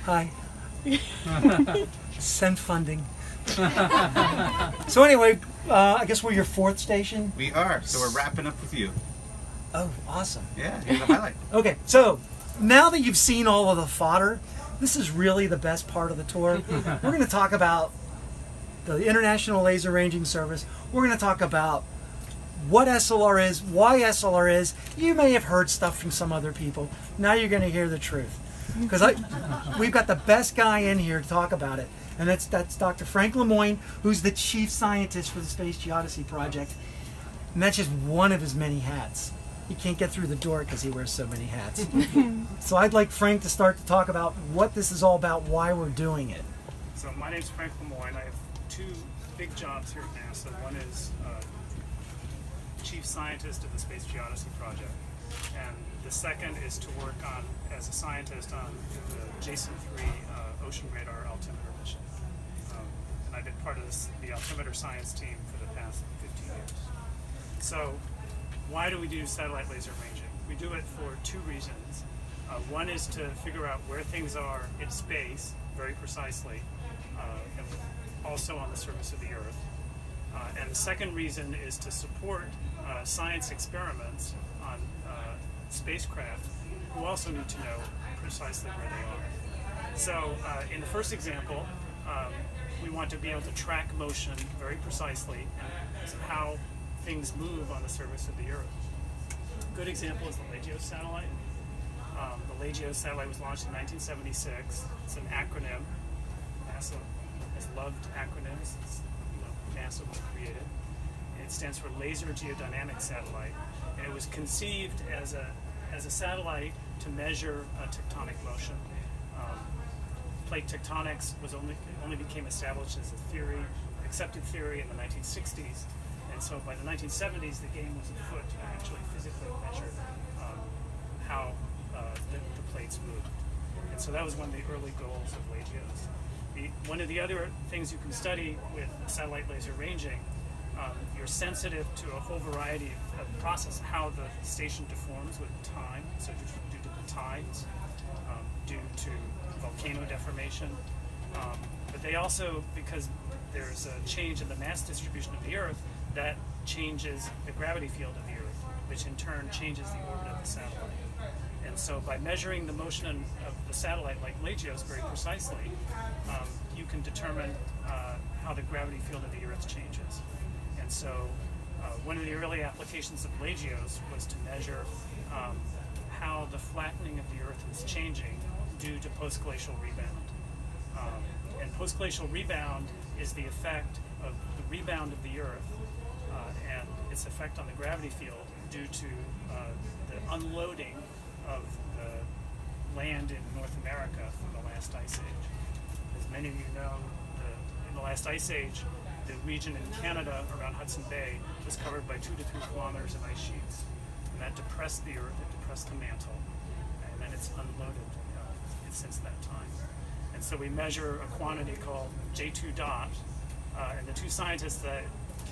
Hi. Send funding. So anyway, I guess we're your fourth station. We are. So we're wrapping up with you. Oh, awesome. Yeah, here's a highlight. Okay, so now that you've seen all of the fodder, this is really the best part of the tour. We're going to talk about the International Laser Ranging Service. We're going to talk about what SLR is, why SLR is. You may have heard stuff from some other people. Now you're going to hear the truth. Because we've got the best guy in here to talk about it. And that's Dr. Frank Lemoyne, who's the chief scientist for the Space Geodesy Project. And that's just one of his many hats. He can't get through the door because he wears so many hats. So I'd like Frank to start to talk about what this is all about, why we're doing it. So my name's Frank Lemoyne. I have two big jobs here at NASA. One is chief scientist of the Space Geodesy Project. And the second is to work on, as a scientist, on the JSON-3 ocean radar altimeter mission. And I've been part of the altimeter science team for the past 15 years. So why do we do satellite laser ranging? We do it for two reasons. One is to figure out where things are in space very precisely, and also on the surface of the Earth. And the second reason is to support science experiments on spacecraft who also need to know precisely where they are. So in the first example, we want to be able to track motion very precisely and how things move on the surface of the Earth. A good example is the LEGIO satellite. The LEGIO satellite was launched in 1976. It's an acronym. NASA has loved acronyms. It's, NASA was created. It stands for Laser Geodynamic Satellite, and it was conceived as a satellite to measure tectonic motion. Plate tectonics only became established as a theory, accepted theory in the 1960s. And so by the 1970s, the game was afoot to actually physically measure how the plates moved. And so that was one of the early goals of LEGIOs. One of the other things you can study with satellite laser ranging, you're sensitive to a whole variety of processes, how the station deforms with time, so due to the tides, due to volcano deformation. But they also, because there's a change in the mass distribution of the Earth, that changes the gravity field of the Earth, which in turn changes the orbit of the satellite. And so by measuring the motion of the satellite like LEGIOS very precisely, you can determine how the gravity field of the Earth changes. And so one of the early applications of LEGIOS was to measure how the flattening of the Earth is changing due to post-glacial rebound. And post-glacial rebound is the effect of the rebound of the Earth and its effect on the gravity field due to the unloading of the land in North America from the last ice age. As many of you know, in the last ice age, the region in Canada around Hudson Bay was covered by 2 to 3 kilometers of ice sheets. And that depressed the Earth, it depressed the mantle, and then it's unloaded since that time. And so we measure a quantity called J2 dot, and the two scientists that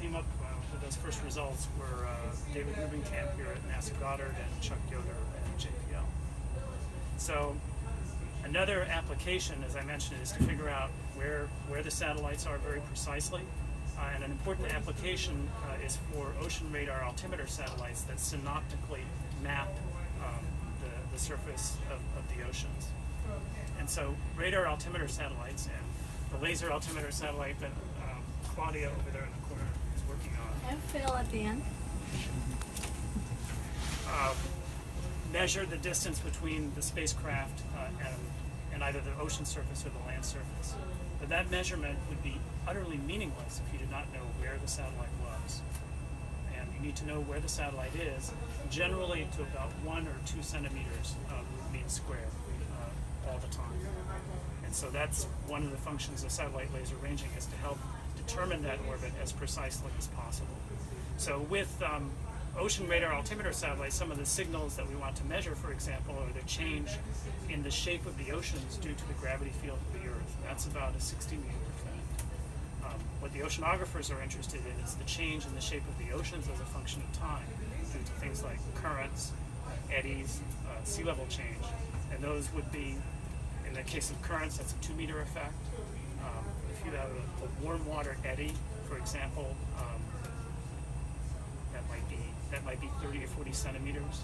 came up with those first results were David Rubinkamp here at NASA Goddard and Chuck Yoder at JPL. So another application, as I mentioned, is to figure out where the satellites are very precisely. And an important application is for ocean radar altimeter satellites that synoptically map the surface of the oceans. And so radar altimeter satellites and the laser altimeter satellite that Claudia over there in the corner is working on. And Phil at the end. Measure the distance between the spacecraft and either the ocean surface or the land surface. But that measurement would be utterly meaningless if you did not know where the satellite was. And you need to know where the satellite is, generally to about 1 or 2 centimeters of mean square all the time. And so that's one of the functions of satellite laser ranging, is to help determine that orbit as precisely as possible. So with ocean radar altimeter satellites, some of the signals that we want to measure, for example, are the change in the shape of the oceans due to the gravity field of the Earth. That's about a 60 meter effect. What the oceanographers are interested in is the change in the shape of the oceans as a function of time, due to things like currents, eddies, sea level change. And those would be In the case of currents, that's a 2 meter effect. If you have a warm water eddy, for example, that might be 30 or 40 centimeters.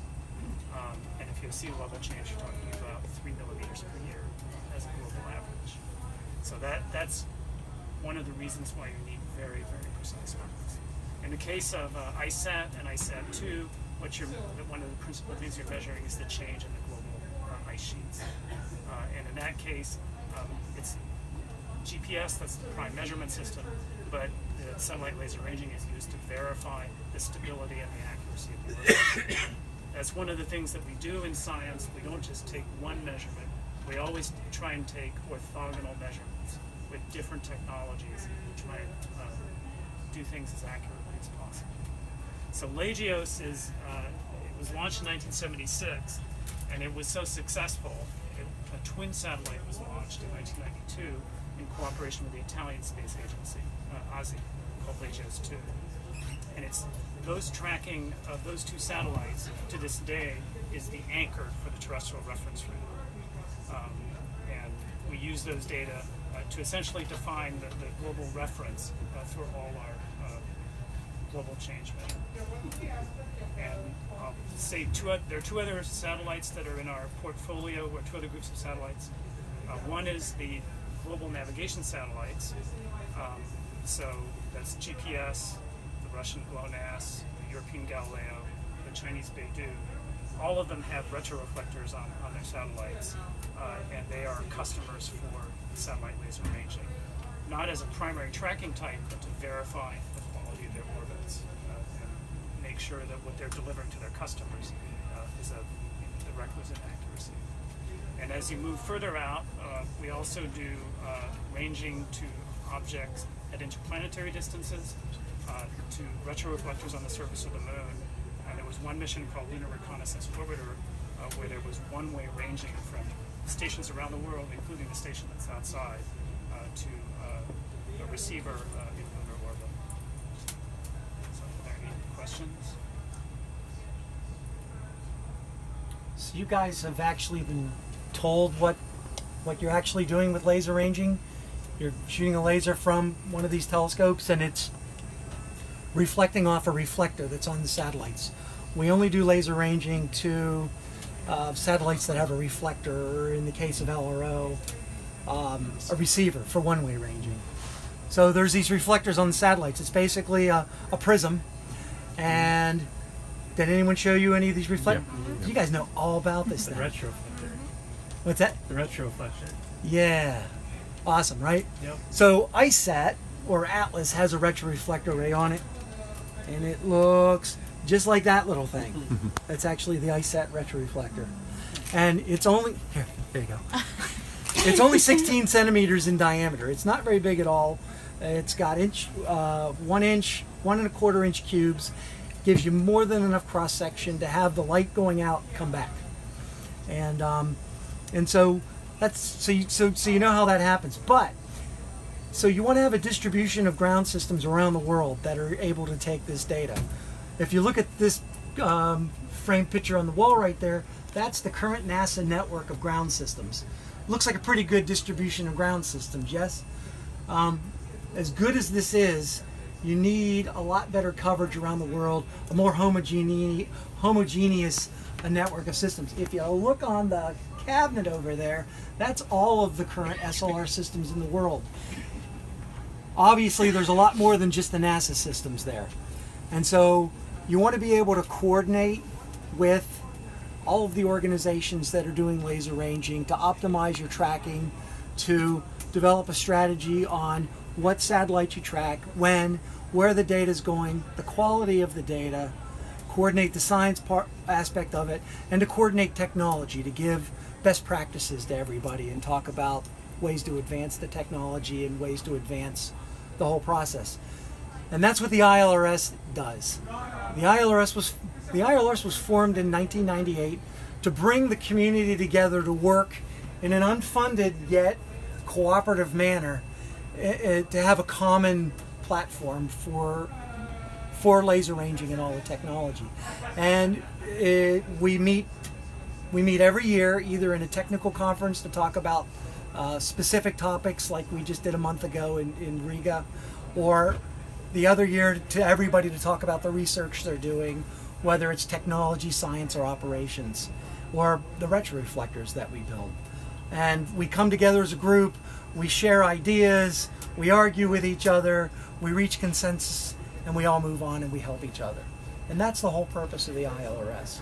And if you have sea level change, you're talking about 3 millimeters per year as a global average. So that's one of the reasons why you need very, very precise models. In the case of ISAT and ISAT-2, one of the principal things you're measuring is the change in the global ice sheets. And in that case, it's GPS, that's the prime measurement system, but the satellite laser ranging is used to verify the stability and the accuracy of the orbit. That's one of the things that we do in science. We don't just take one measurement. We always try and take orthogonal measurements with different technologies to try and do things as accurately as possible. So LAGEOS it was launched in 1976, and it was so successful. A twin satellite was launched in 1992 in cooperation with the Italian Space Agency, ISAT, called LAGEOS 2. And it's those tracking of those two satellites to this day is the anchor for the terrestrial reference frame. And we use those data to essentially define the global reference for all our global change measure. And I'll say there are two other satellites that are in our portfolio, or two other groups of satellites. One is the global navigation satellites. So that's GPS, the Russian GLONASS, the European Galileo, the Chinese Beidou. All of them have retroreflectors on their satellites, and they are customers for satellite laser ranging. Not as a primary tracking type, but to verify the quality of their orbits and make sure that what they're delivering to their customers is of the requisite accuracy. And as you move further out, we also do ranging to objects at interplanetary distances, to retroreflectors on the surface of the moon. And there was one mission called Lunar Reconnaissance Orbiter, where there was one-way ranging from stations around the world, including the station that's outside, to a receiver in lunar orbit. So are there any questions? So you guys have actually been told what you're actually doing with laser ranging. You're shooting a laser from one of these telescopes, and it's reflecting off a reflector that's on the satellites. We only do laser ranging to satellites that have a reflector, or in the case of LRO, a receiver for one-way ranging. So there's these reflectors on the satellites. It's basically a prism. And did anyone show you any of these reflectors? Yeah. You guys know all about this The thing. retroflector. What's that? The retroflector. Yeah. Awesome, right? Yep. So ISAT, or Atlas, has a retroreflector array on it. And it looks just like that little thing. That's actually the ISAT retroreflector. And it's only, there you go. It's only 16 centimeters in diameter. It's not very big at all. It's got 1 inch, 1.25 inch cubes. Gives you more than enough cross section to have the light going out come back. And so that's so you know how that happens. But so you want to have a distribution of ground systems around the world that are able to take this data. If you look at this frame picture on the wall right there, that's the current NASA network of ground systems. Looks like a pretty good distribution of ground systems, yes? As good as this is, you need a lot better coverage around the world, a more homogeneous network of systems. If you look on the cabinet over there, that's all of the current SLR systems in the world. Obviously, there's a lot more than just the NASA systems there. And so you want to be able to coordinate with all of the organizations that are doing laser ranging to optimize your tracking, to develop a strategy on what satellite you track, when, where the data is going, the quality of the data, coordinate the science aspect of it, and to coordinate technology to give best practices to everybody and talk about ways to advance the technology and ways to advance the whole process. And that's what the ILRS does. The ILRS was formed in 1998 to bring the community together to work in an unfunded yet cooperative manner to have a common platform for laser ranging and all the technology. And we meet we meet every year, either in a technical conference to talk about specific topics like we just did a month ago in Riga, or the other year to everybody to talk about the research they're doing, whether it's technology, science, or operations, or the retroreflectors that we build. And we come together as a group, we share ideas, we argue with each other, we reach consensus, and we all move on and we help each other. And that's the whole purpose of the ILRS.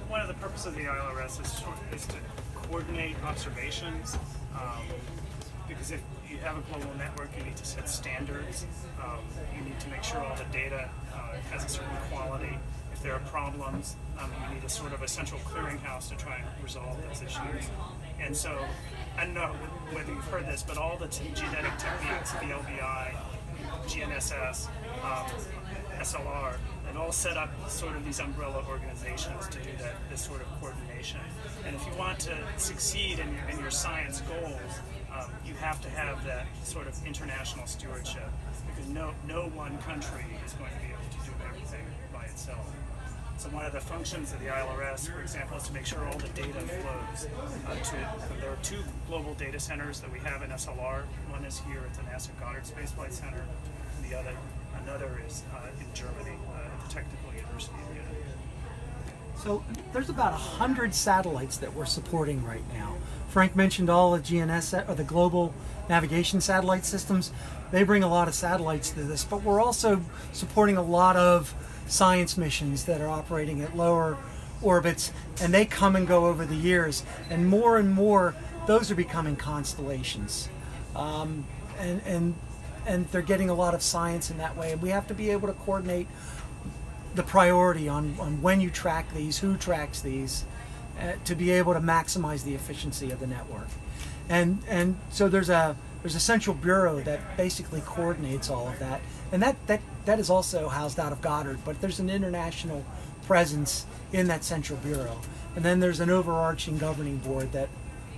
One of the purposes of the ILRS is to coordinate observations, because if you have a global network, you need to set standards. You need to make sure all the data has a certain quality. If there are problems, you need a sort of a central clearinghouse to try and resolve those issues. And so, I don't know whether you've heard this, but all the genetic techniques, the LBI, GNSS, SLR, they've all set up sort of these umbrella organizations to do this sort of coordination. And if you want to succeed in your science goals, you have to have that sort of international stewardship, because no one country is going to be able to do everything by itself. So one of the functions of the ILRS, for example, is to make sure all the data flows there are 2 global data centers that we have in SLR. One is here at the NASA Goddard Space Flight Center, and another is in Germany at the Technical University of Munich. So there's about 100 satellites that we're supporting right now. Frank mentioned all the GNSS, or the global navigation satellite systems. They bring a lot of satellites to this, but we're also supporting a lot of science missions that are operating at lower orbits, and they come and go over the years, and more those are becoming constellations, and they're getting a lot of science in that way, and we have to be able to coordinate the priority on when you track these, who tracks these, to be able to maximize the efficiency of the network. And so there's a central bureau that basically coordinates all of that, and that is also housed out of Goddard, but there's an international presence in that central bureau. And then there's an overarching governing board that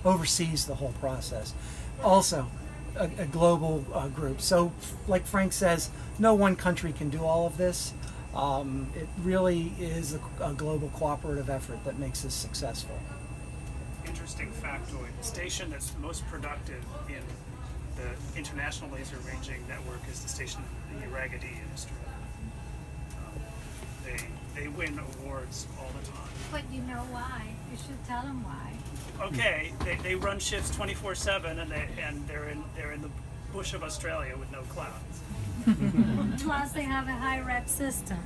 oversees the whole process. Also, a global group. So, like Frank says, no one country can do all of this. It really is a global cooperative effort that makes this successful. Interesting factoid. The station that's most productive in the International Laser Ranging Network is the station in Iraqi in Australia. They win awards all the time. But you know why? You should tell them why. Okay, they run shifts 24/7, and they're in the bush of Australia with no clouds. Plus, they have a high rep system.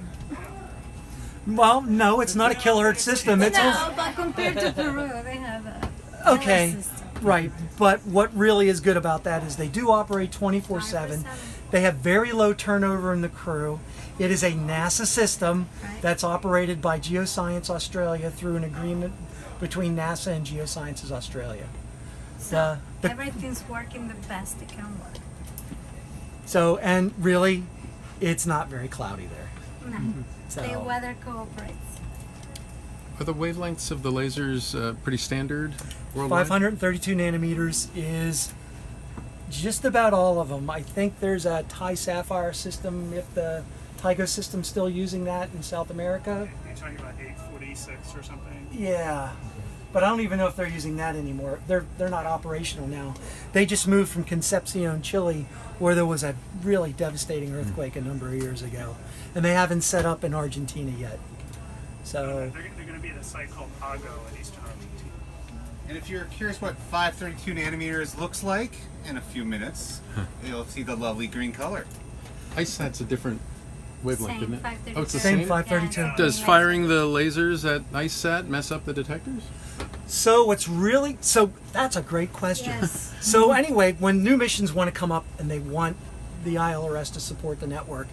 Well, no, it's not a kilohertz system. It's No, but compared to Peru, they have a okay, lower system. right. But what really is good about that is they do operate 24/7. They have very low turnover in the crew. It is a NASA system that's operated by Geoscience Australia through an agreement between NASA and Geosciences Australia. So everything's working the best it can work. So, and really, it's not very cloudy there. No, So, the weather cooperates. Are the wavelengths of the lasers pretty standard worldwide? 532 nanometers is just about all of them. I think there's a Thai Sapphire system, if the Tigo system's still using that in South America. You're talking about 846 or something? Yeah, but I don't even know if they're using that anymore. They're not operational now. They just moved from Concepcion, Chile, where there was a really devastating earthquake a number of years ago, and they haven't set up in Argentina yet. So They're going to be at a site called Pago in eastern Argentina. And if you're curious what 532 nanometers looks like, in a few minutes, you'll see the lovely green color. ISAT's a different wavelength, Same isn't it? 532. Oh, it's the Same same? 532. Yeah. Does firing the lasers at ISAT mess up the detectors? So that's a great question. Yes. So anyway, when new missions want to come up and they want the ILRS to support the network,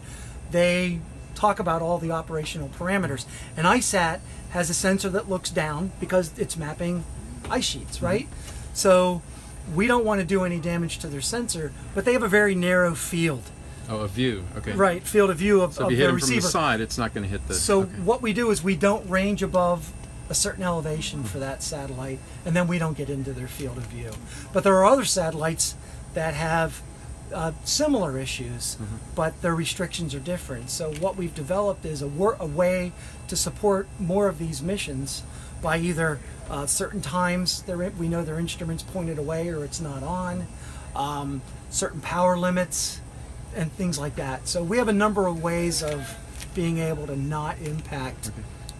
they talk about all the operational parameters. And ISAT has a sensor that looks down because it's mapping ice sheets, right? So we don't want to do any damage to their sensor, but they have a very narrow field. Oh, a view. Okay. Right, field of view of, So of if you hit the them from the receiver. side, it's not going to hit the... So okay. what we do is we don't range above a certain elevation for that satellite, and then we don't get into their field of view. But there are other satellites that have similar issues, but their restrictions are different. So what we've developed is a way to support more of these missions by either certain times we know their instrument's pointed away or it's not on, certain power limits, and things like that. So we have a number of ways of being able to not impact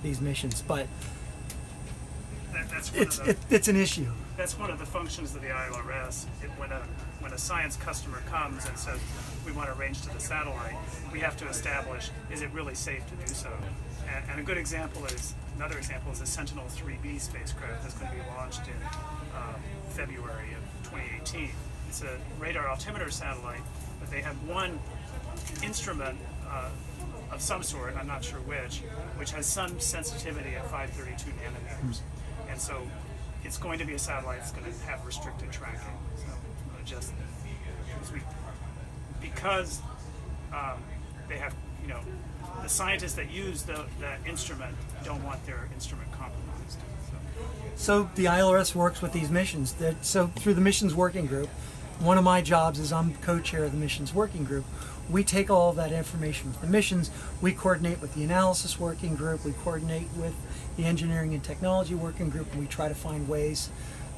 these missions, but That's it's an issue. That's one of the functions of the ILRS. When a science customer comes and says we want to range to the satellite, we have to establish, is it really safe to do so? And a good example is, another example is the Sentinel-3B spacecraft that's going to be launched in February of 2018. It's a radar altimeter satellite, but they have one instrument of some sort, I'm not sure which has some sensitivity at 532 nanometers. And so it's going to be a satellite that's going to have restricted tracking. So because they have, the scientists that use that instrument don't want their instrument compromised. So the ILRS works with these missions. So through the missions working group, one of my jobs is I'm co-chair of the missions working group. We take all of that information from the missions, we coordinate with the analysis working group, we coordinate with the engineering and technology working group, and we try to find ways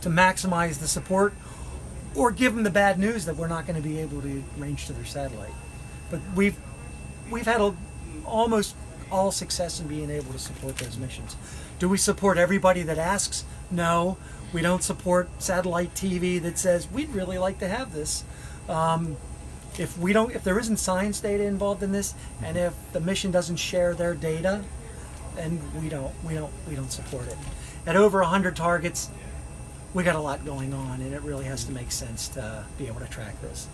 to maximize the support or give them the bad news that we're not going to be able to range to their satellite. But we've had almost all success in being able to support those missions. Do we support everybody that asks? No. We don't support satellite TV that says we'd really like to have this. If there isn't science data involved in this, and if the mission doesn't share their data, then we don't support it. At over 100 targets, we got a lot going on, and it really has to make sense to be able to track this.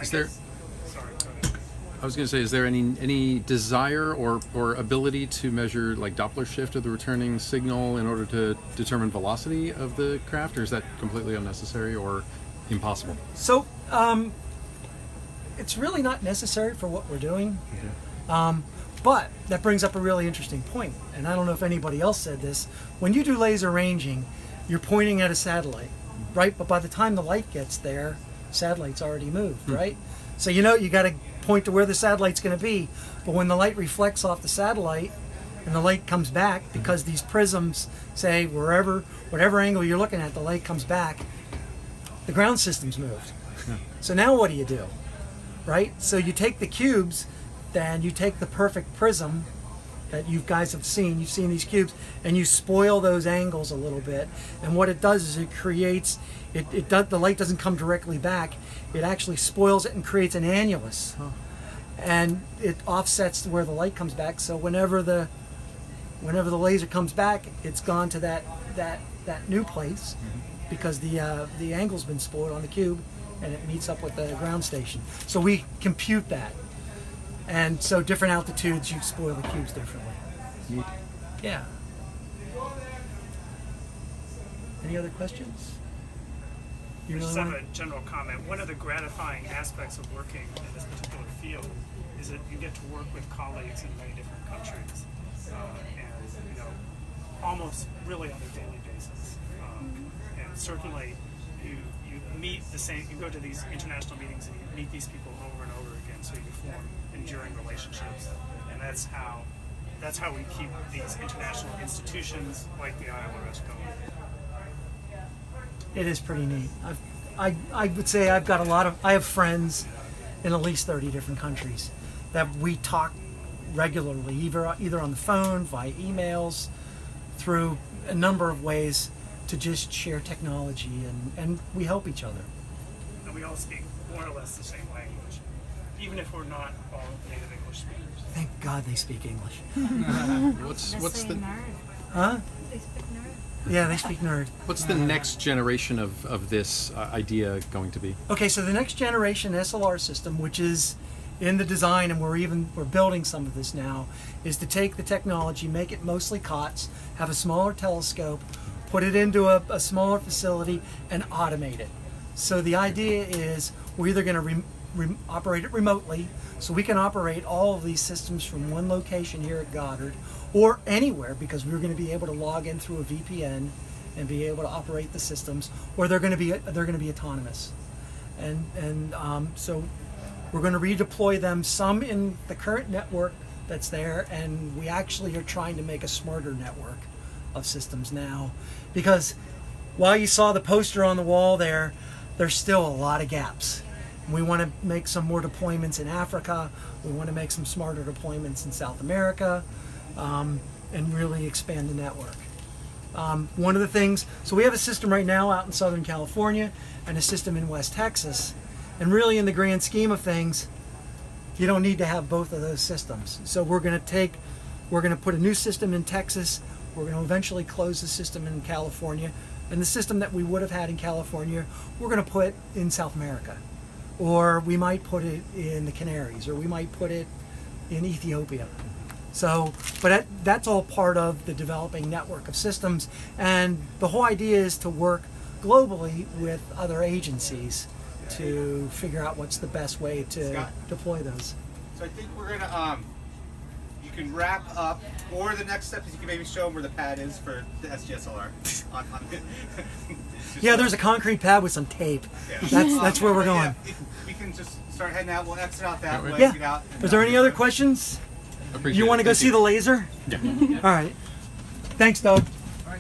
Sorry, go ahead. I was going to say, is there any desire or ability to measure like Doppler shift of the returning signal in order to determine velocity of the craft, or is that completely unnecessary or impossible? So it's really not necessary for what we're doing. But that brings up a really interesting point, and I don't know if anybody else said this. When you do laser ranging, you're pointing at a satellite, right? But by the time the light gets there, satellite's already moved, right? So you got to point to where the satellite's going to be. But when the light reflects off the satellite and the light comes back, because these prisms say whatever angle you're looking at, the light comes back, the ground system's moved. So now what do? Right? So you take the cubes, then you take the perfect prism that you guys have seen. You've seen these cubes, and you spoil those angles a little bit. And what it does is it creates, the light doesn't come directly back. It actually spoils it and creates an annulus. And it offsets where the light comes back. So whenever the laser comes back, it's gone to that new place because the angle's been spoiled on the cube, and it meets up with the ground station. So we compute that. And so different altitudes, you spoil the cubes differently. Yeah. Any other questions? I just have a general comment. One of the gratifying aspects of working in this particular field is that you get to work with colleagues in many different countries, and almost really on a daily basis. And certainly, you meet you go to these international meetings and you meet these people over and over again, so you form enduring relationships, and that's how we keep these international institutions like the ILRS going. It is pretty neat. I would say I have friends in at least 30 different countries that we talk regularly, either on the phone, via emails, through a number of ways to just share technology, and we help each other. And we all speak more or less the same language, even if we're not all native English speakers. Thank God they speak English. What's They the say nerd. Huh? They speak nerd. Yeah, they speak nerd. what's the next generation of this idea going to be? Okay, so the next generation SLR system, which is in the design, and we're building some of this now, is to take the technology, make it mostly COTS, have a smaller telescope, put it into a smaller facility, and automate it. So the idea is we're either going to operate it remotely, so we can operate all of these systems from one location here at Goddard, or anywhere, because we're going to be able to log in through a VPN and be able to operate the systems, or they're going to be autonomous, and so we're going to redeploy them, some in the current network that's there, and we actually are trying to make a smarter network of systems now, because while you saw the poster on the wall there, there's still a lot of gaps. We want to make some more deployments in Africa. We want to make some smarter deployments in South America, and really expand the network. One of the things, so we have a system right now out in Southern California and a system in West Texas. And really, in the grand scheme of things, you don't need to have both of those systems. So we're going to put a new system in Texas. We're going to eventually close the system in California. And the system that we would have had in California, we're going to put in South America. Or we might put it in the Canaries, or we might put it in Ethiopia. So, but that's all part of the developing network of systems. And the whole idea is to work globally with other agencies to figure out what's the best way to Scott? deploy those. So I think we're gonna you can wrap up, or the next step is you can maybe show them where the pad is for the SGSLR. on Yeah, there's a concrete pad with some tape. Yeah. That's where we're but going. yeah, we can just start heading out. We'll exit out that way. Yeah. Get out. Is there any other questions? Appreciate You want to it. go Thank see the laser? Yeah. All right. Thanks, Doug.